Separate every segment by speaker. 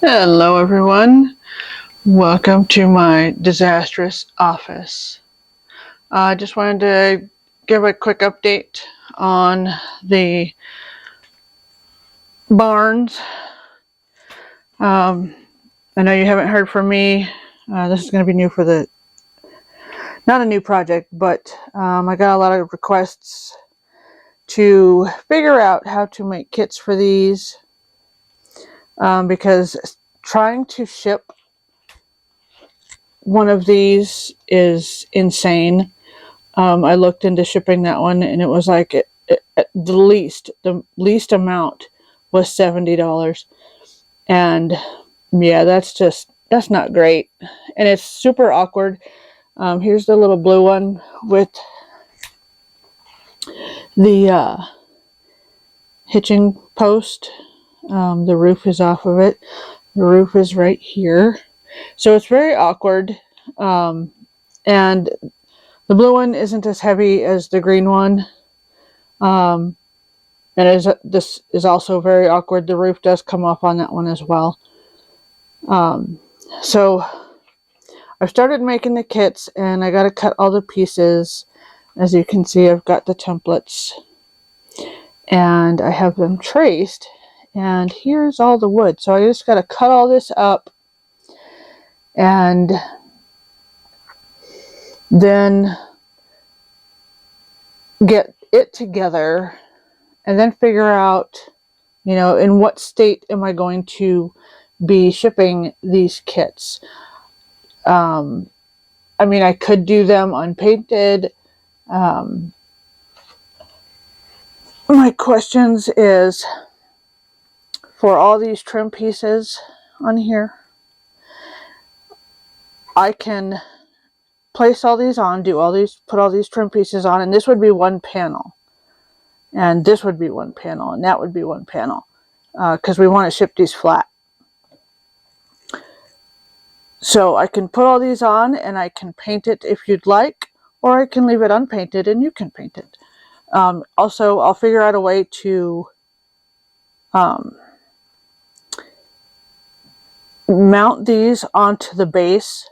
Speaker 1: Hello everyone, welcome to my disastrous office. I just wanted to give a quick update on the barns. I know you haven't heard from me. This is going to be new for not a new project, but I got a lot of requests to figure out how to make kits for these because trying to ship one of these is insane. I looked into shipping that one, and it was like the least amount was $70, and yeah, that's not great, and it's super awkward. Here's the little blue one with the hitching post. The roof is off of it. The roof is right here, so it's very awkward. And the blue one isn't as heavy as the green one. And this is also very awkward. The roof does come off on that one as well. So I've started making the kits, and I got to cut all the pieces. As you can see, I've got the templates, and I have them traced. And here's all the wood. So I just got to cut all this up, and then get it together, and then figure out, in what state am I going to be shipping these kits. I could do them unpainted. My questions is, for all these trim pieces on here, I can place all these on, put all these trim pieces on, and this would be one panel. And this would be one panel, and that would be one panel, because we want to ship these flat. So I can put all these on, and I can paint it if you'd like, or I can leave it unpainted and you can paint it. Also, I'll figure out a way to mount these onto the base.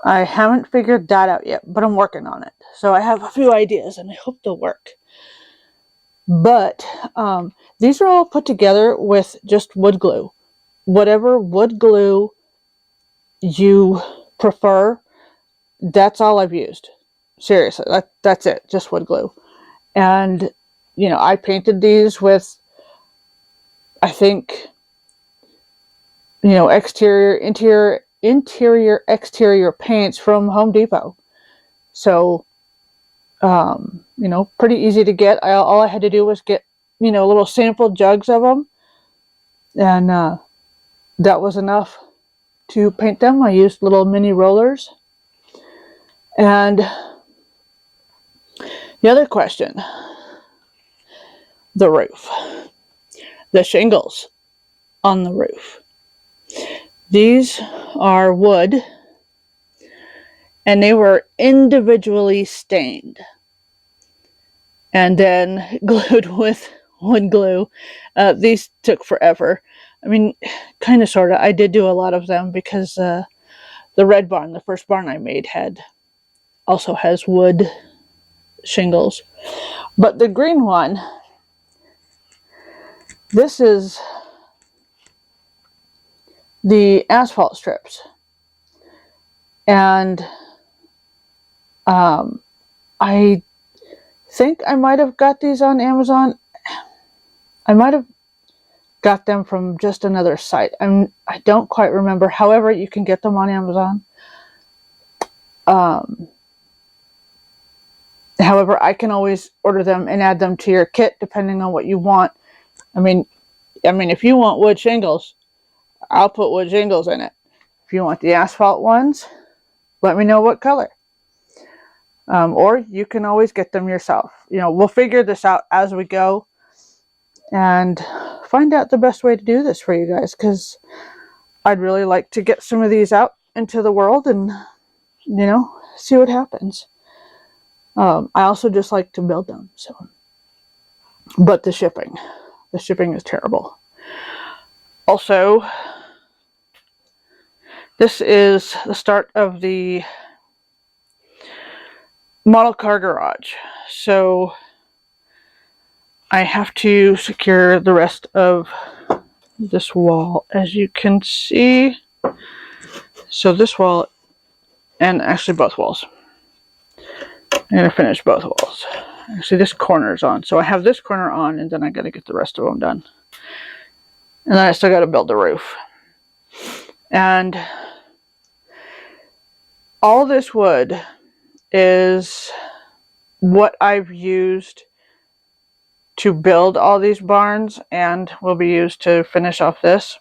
Speaker 1: I haven't figured that out yet, but I'm working on it. So I have a few ideas, and I hope they'll work. But these are all put together with just wood glue. Whatever wood glue you prefer, that's all I've used. Seriously, that's it, just wood glue. And I painted these with, I think, exterior, interior, exterior paints from Home Depot. So pretty easy to get. All I had to do was get little sample jugs of them, and that was enough to paint them. I used little mini rollers. And the other question, the roof, the shingles on the roof. These are wood, and they were individually stained and then glued with wood glue. These took forever. Kind of, sort of. I did do a lot of them because the red barn, the first barn I made, also has wood shingles. But the green one, this is the asphalt strips. And I think I might have got these on Amazon. I might have got them from just another site. I don't quite remember. However, you can get them on Amazon. However, I can always order them and add them to your kit depending on what you want. If you want wood shingles, I'll put wood shingles in it. If you want the asphalt ones, let me know what color. Or you can always get them yourself. We'll figure this out as we go and find out the best way to do this for you guys, because I'd really like to get some of these out into the world and, see what happens. I also just like to build them. But the shipping is terrible. Also, This is the start of the model car garage. So I have to secure the rest of this wall, as you can see. So this wall, and actually both walls. I'm going to finish both walls. Actually, this corner is on. So I have this corner on, and then I got to get the rest of them done. And then I still got to build the roof. And all this wood is what I've used to build all these barns and will be used to finish off this.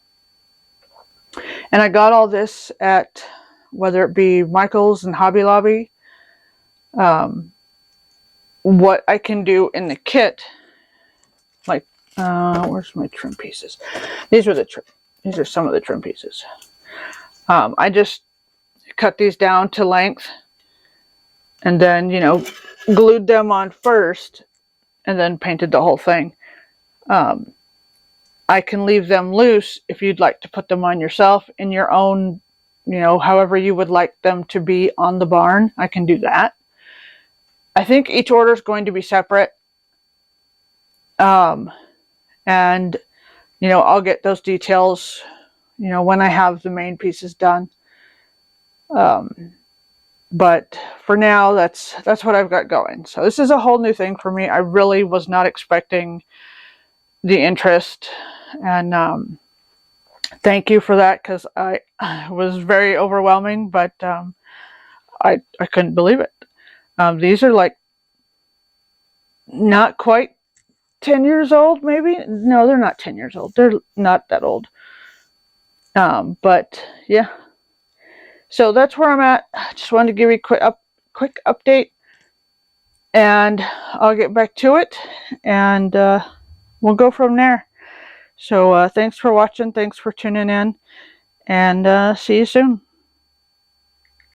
Speaker 1: And I got all this at, whether it be Michael's and Hobby Lobby. What I can do in the kit, like, where's my trim pieces? These are some of the trim pieces. I just cut these down to length and then, you know, glued them on first and then painted the whole thing. I can leave them loose if you'd like to put them on yourself in your own, you know, however you would like them to be on the barn. I can do that. I think each order is going to be separate. And, you know, I'll get those details, you know, when I have the main pieces done. But for now, that's what I've got going. So this is a whole new thing for me. I really was not expecting the interest, and thank you for that, because I was very overwhelming, but I couldn't believe it. These are like not quite 10 years old, maybe. No, they're not 10 years old. They're not that old. But yeah. So that's where I'm at. I just wanted to give you a quick update, and I'll get back to it, and we'll go from there. So thanks for watching. Thanks for tuning in, and see you soon.